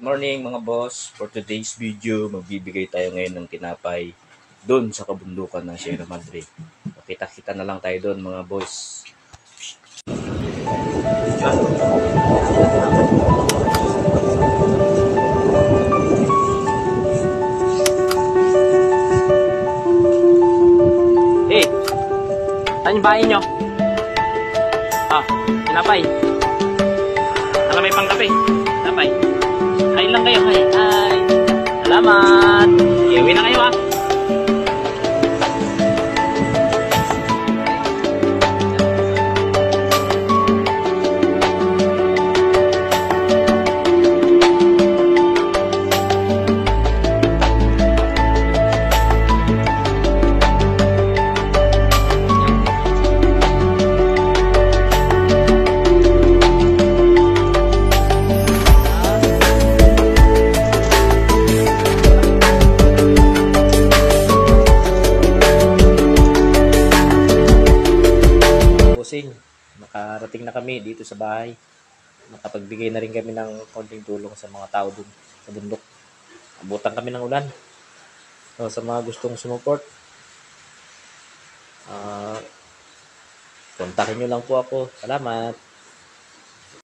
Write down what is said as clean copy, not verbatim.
Morning mga boss, for today's video, magbibigay tayo ngayon ng tinapay doon sa kabundukan ng Sierra Madre. Kita-kita na lang tayo doon mga boss. Hey, saan yung bahay nyo? Tinapay. Saka may pangkape. Tinapay. Kain lang kayo. Hi. Salamat. Iuwi na kayo ha. Nakarating na kami dito sa bahay. Nakapagbigay na rin kami ng konting tulong sa mga tao dun sa bundok. Abutan kami ng ulan. So, sa mga gustong sumuport, kontakin nyo lang po ako. Salamat.